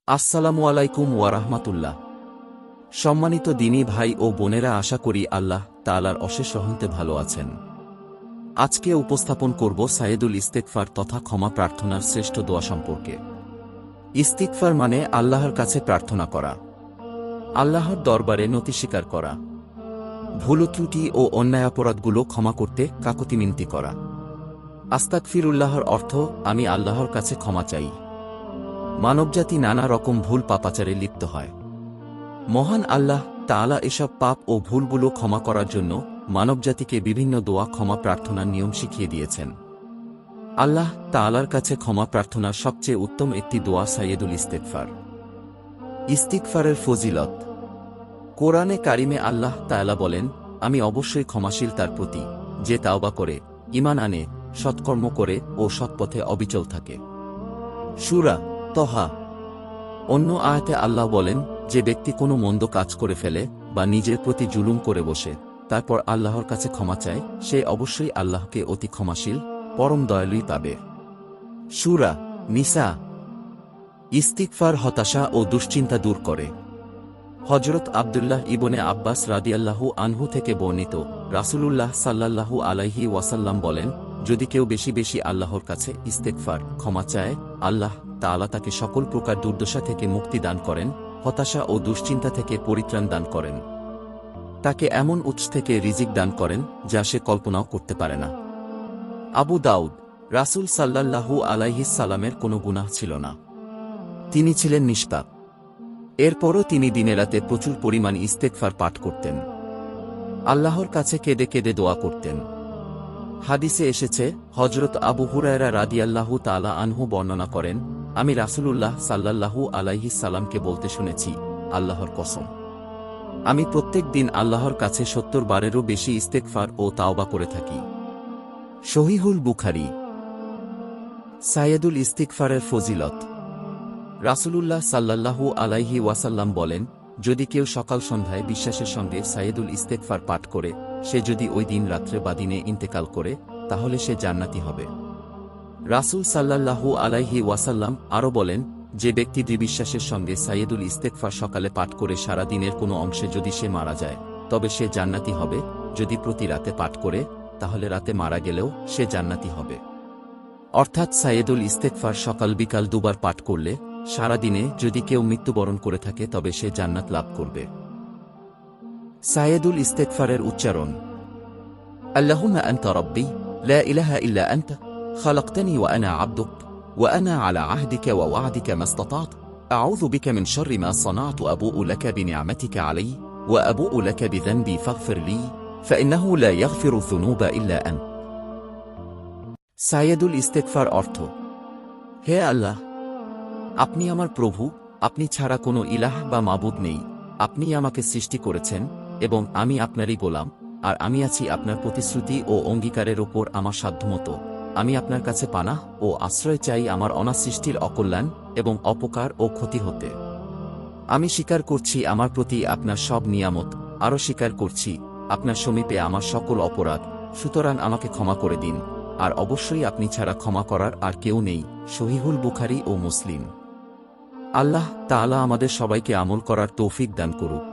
আসসালামু আলাইকুম ওয়া রাহমাতুল্লাহ। সম্মানিত দিনী ভাই ও বোনেরা, আশা করি আল্লাহ তাআলার অশেষ রহমতে ভালো আছেন। আজকে উপস্থাপন করব সাইয়েদুল ইস্তেগফার তথা ক্ষমা প্রার্থনার শ্রেষ্ঠ দোয়া সম্পর্কে। ইস্তিগফার মানে আল্লাহর কাছে প্রার্থনা করা, আল্লাহর দরবারে নতি স্বীকার করা, ভুল ত্রুটি ও অন্যায় অপরাধগুলো ক্ষমা করতে কাকুতি মিনতি করা। আস্তাগফিরুল্লাহর অর্থ আমি আল্লাহর কাছে ক্ষমা চাই। মানবজাতি নানা রকম ভুল পাপাচারে লিপ্ত হয়। মহান আল্লাহ তাআলা এসব পাপ ও ভুলগুলো ক্ষমা করার জন্য মানবজাতিকে বিভিন্ন দোয়া ক্ষমা প্রার্থনার নিয়ম শিখিয়ে দিয়েছেন। আল্লাহ তাআলার কাছে ক্ষমা প্রার্থনার সবচেয়ে উত্তম একটি দোয়া সাইয়েদুল ইস্তেগফার। ইস্তিগফারের ফজিলত। কোরআনে কারিমে আল্লাহ তাআলা বলেন, আমি অবশ্যই ক্ষমাশীল তার প্রতি যে তাওবা করে, ঈমান আনে, সৎকর্ম করে ও সৎপথে অবিচল থাকে। সূরা তহা। অন্য আয়াতে আল্লাহ বলেন, যে ব্যক্তি কোনো মন্দ কাজ করে ফেলে বা নিজের প্রতি জুলুম করে বসে তারপর আল্লাহর কাছে ক্ষমা চায়, সে অবশ্যই আল্লাহকে অতি ক্ষমাশীল পরম দয়ালুই পাবে। সূরা নিসা। ইস্তিগফার হতাশা ও দুশ্চিন্তা দূর করে। হযরত আব্দুল্লাহ ইবনে আব্বাস রাদিয়াল্লাহু আনহু থেকে বর্ণিত, রাসূলুল্লাহ সাল্লাল্লাহু আলাইহি ওয়াসাল্লাম বলেন, যদি কেউ বেশি বেশি আল্লাহর কাছে ইস্তেগফার ক্ষমা চায়, আল্লাহ তাআলা তাকে সকল প্রকার দুর্দশা থেকে মুক্তি দান করেন, হতাশা ও দুশ্চিন্তা থেকে পরিত্রাণ দান করেন। তাকে এমন উৎস থেকে রিজিক দান করেন যা সে কল্পনাও করতে পারে না। আবু দাউদ। রাসূল সাল্লাল্লাহু আলাইহিস সালামের কোনো গুনাহ ছিল না। তিনি ছিলেন নিষ্পাপ। এরপরও তিনি দিনে রাতে প্রচুর পরিমাণ ইস্তেগফার পাঠ করতেন। আল্লাহর কাছে কেঁদে কেঁদে দোয়া করতেন। হাদিসে এসেছে, হযরত আবু হুরায়রা রাদিয়াল্লাহু তাআলা আনহু বর্ণনা করেন, আমি রাসূলুল্লাহ সাল্লাল্লাহু আলাইহিস সালামকে বলতে শুনেছি, আল্লাহর কসম, আমি প্রত্যেক দিন আল্লাহর কাছে ৭০ বারেরও বেশি ইস্তেগফার ও তাওবা করে থাকি। সহিহুল বুখারী। সাইয়েদুল ইস্তিগফারের ফজিলত। রাসূলুল্লাহ সাল্লাল্লাহু আলাইহি ওয়াসাল্লাম বলেন, যদি কেউ সকাল সন্ধ্যায় বিশ্বাসের সঙ্গে সাইয়েদুল ইস্তেগফার পাঠ করে, সে যদি ওই দিন রাত্রে বা দিনে ইন্তেকাল করে, তাহলে সে জান্নাতি হবে। রাসূল সাল্লাল্লাহু আলাইহি ওয়াসাল্লাম আরও বলেন, যে ব্যক্তি দৃঢ়বিশ্বাসের সঙ্গে সাইয়েদুল ইস্তেগফার সকালে পাঠ করে সারা দিনের কোনো অংশে যদি সে মারা যায়, তবে সে জান্নাতি হবে। যদি প্রতি রাতে পাঠ করে, তাহলে রাতে মারা গেলেও সে জান্নাতি হবে। অর্থাৎ সাইয়েদুল ইস্তেগফার সকাল বিকাল দুবার পাঠ করলে সারা দিনে যদি কেউ মৃত্যুবরণ করে থাকে, তবে সে জান্নাত লাভ করবে। সাইয়েদুল ইস্তেগফারের উচ্চারণ। আল্লাহুম্মা আনতা রাব্বি লা ইলাহা ইল্লা আনতা খালাকতানি ওয়া আনা আবদুক ওয়া আনা আলা আহদিকা ওয়া ওয়া'দিকা মাসতাতা'তু আউযু বিকা মিন শাররি মা সানা'তু আবু'ু লাকা বিনি'মাতিকা আলাইয়া ওয়া আবু'ু লাকা বিযানবি ফাগফির লি ফাইন্নাহু লা ইয়াগফিরু যুনুবা ইল্লা আনতা। সাইয়েদুল ইস্তেগফার অর্থ। হে আল্লাহ, আপনি আমার প্রভু, আপনি ছাড়া কোনো ইলাহ বা মাবুদ নেই। আপনি আমাকে সৃষ্টি করেছেন এবং আমি আপনারই গোলাম, আর আমি আছি আপনার প্রতিশ্রুতি ও অঙ্গীকারের ওপর আমার সাধ্যমতো। আমি আপনার কাছে পানাহ ও আশ্রয় চাই আমার অনাসৃষ্টির অকল্যাণ এবং অপকার ও ক্ষতি হতে। আমি স্বীকার করছি আমার প্রতি আপনার সব নিয়ামত, আরও স্বীকার করছি আপনার সমীপে আমার সকল অপরাধ। সুতরাং আমাকে ক্ষমা করে দিন, আর অবশ্যই আপনি ছাড়া ক্ষমা করার আর কেউ নেই। সহিহুল বুখারী ও মুসলিম। আল্লাহ তাআলা আমাদের সবাইকে আমল করার তৌফিক দান করুক।